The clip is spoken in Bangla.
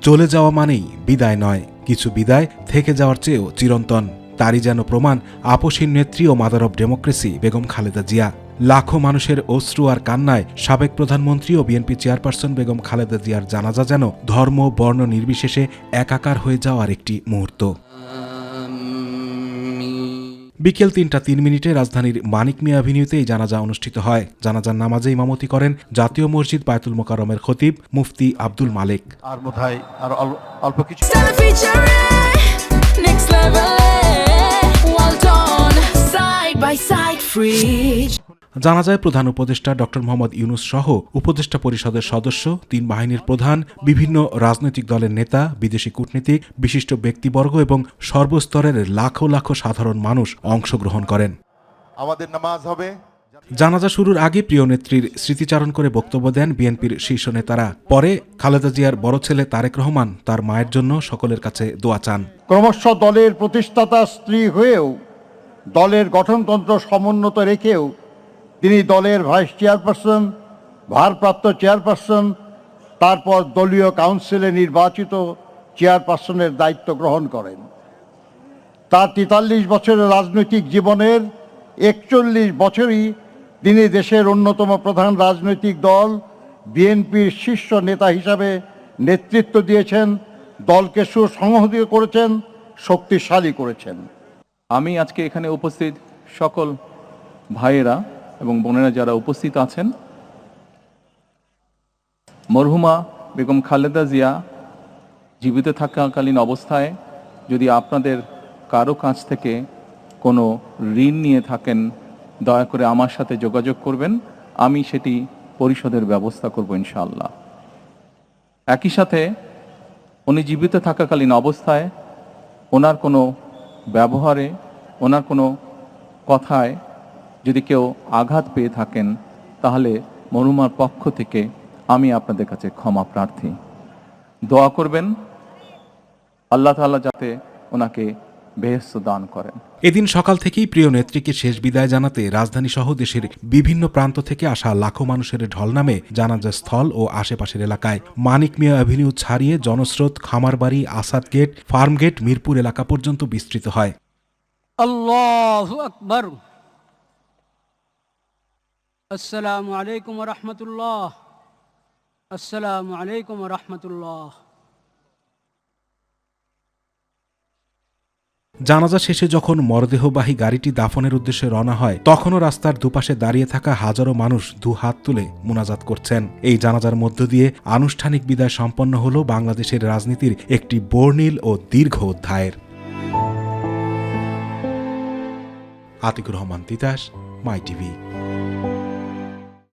চলে যাওয়া মানেই বিদায় নয়, কিছু বিদায় থেকে যাওয়ার চেয়েও চিরন্তন। তারই যেন প্রমাণ আপসীন নেত্রী ও mother of democracy Begum Khaleda Zia. লাখো মানুষের অশ্রু আর কান্নায় সাবেক প্রধানমন্ত্রী ও বিএনপি চেয়ারপারসন বেগম খালেদা জিয়ার জানাজা যেন ধর্ম বর্ণ নির্বিশেষে একাকার হয়ে যাওয়ার একটি মুহূর্ত। বিকেল ৩টা ৩ রাজধানীর মানিক মিয়া অ্যাভিনিউতে এই জানাজা অনুষ্ঠিত হয়। জানাজার নামাজে ইমামতি করেন জাতীয় মসজিদ বায়তুল মোকাররমের খতিব মুফতি আব্দুল মালেক। আর বোধহয় আর অল্প কিছু জানাজায় প্রধান উপদেষ্টা ড. মোহাম্মদ ইউনূস সহ উপদেষ্টা পরিষদের সদস্য, ৩ বাহিনীর প্রধান, বিভিন্ন রাজনৈতিক দলের নেতা, বিদেশি কূটনীতিক, বিশিষ্ট ব্যক্তিবর্গ এবং সর্বস্তরের লাখো লাখো সাধারণ মানুষ অংশগ্রহণ করেন। আমাদের নামাজ হবে। জানাজা শুরুর আগে প্রিয় নেত্রীর স্মৃতিচারণ করে বক্তব্য দেন বিএনপির শীর্ষ নেতারা। পরে খালেদা জিয়ার বড় ছেলে তারেক রহমান তার মায়ের জন্য সকলের কাছে দোয়া চান। ক্রমশ দলের প্রতিষ্ঠাতা স্ত্রী হয়েও দলের গঠনতন্ত্র সমুন্নত রেখেও তিনি দলের ভাইস চেয়ারপারসন, ভারপ্রাপ্ত চেয়ারপারসন, তারপর দলীয় কাউন্সিলে নির্বাচিত চেয়ারপারসনের দায়িত্ব গ্রহণ করেন। তার ৪৩ বছরের রাজনৈতিক জীবনের ৪১ বছরই তিনি দেশের অন্যতম প্রধান রাজনৈতিক দল বিএনপির শীর্ষ নেতা হিসাবে নেতৃত্ব দিয়েছেন, দলকে সুসংহত করেছেন, শক্তিশালী করেছেন। আমি আজকে এখানে উপস্থিত সকল ভাইয়েরা এবং বোনেরা যারা উপস্থিত আছেন, মরহুমা বেগম খালেদা জিয়া জীবিত থাকাকালীন অবস্থায় যদি আপনাদের কারো কাছ থেকে কোনো ঋণ নিয়ে থাকেন, দয়া করে আমার সাথে যোগাযোগ করবেন, আমি সেটি পরিশোধের ব্যবস্থা করব ইনশাআল্লাহ। একই সাথে উনি জীবিত থাকাকালীন অবস্থায় ওনার কোনো ব্যবহারে, ওনার কোনো কথায় যদি কেউ আঘাত পেয়ে থাকেন, তাহলে মরহুমার পক্ষ থেকে আমি আপনাদের কাছে ক্ষমা প্রার্থী। দোয়া করবেন আল্লাহ তাআলা যাতে ওনাকে বেহেশত দান করেন। এদিন সকাল থেকেই প্রিয় নেত্রীকে শেষ বিদায় জানাতে রাজধানী সহ দেশের বিভিন্ন প্রান্ত থেকে আসা লাখো মানুষের ঢল নামে জানাজা স্থল ও আশেপাশের এলাকায়। মানিক মিয়া অ্যাভিনিউ ছাড়িয়ে জনস্রোত Khamarbari, Asad gate, farm gate, Mirpur এলাকা পর্যন্ত বিস্তৃত হয়। আল্লাহু আকবার। আসসালামু আলাইকুম ওয়া রাহমাতুল্লাহ। আসসালামু আলাইকুম ওয়া রাহমাতুল্লাহ। জানাজা শেষে যখন মরদেহবাহী গাড়িটি দাফনের উদ্দেশ্যে রওনা হয়, তখনও রাস্তার দুপাশে দাঁড়িয়ে থাকা হাজারো মানুষ দু হাত তুলে মুনাজাত করছেন। এই জানাজার মধ্য দিয়ে আনুষ্ঠানিক বিদায় সম্পন্ন হল বাংলাদেশের রাজনীতির একটি বর্ণিল ও দীর্ঘ অধ্যায়ের। আতিকুর রহমান তিতাস, মাই টিভি।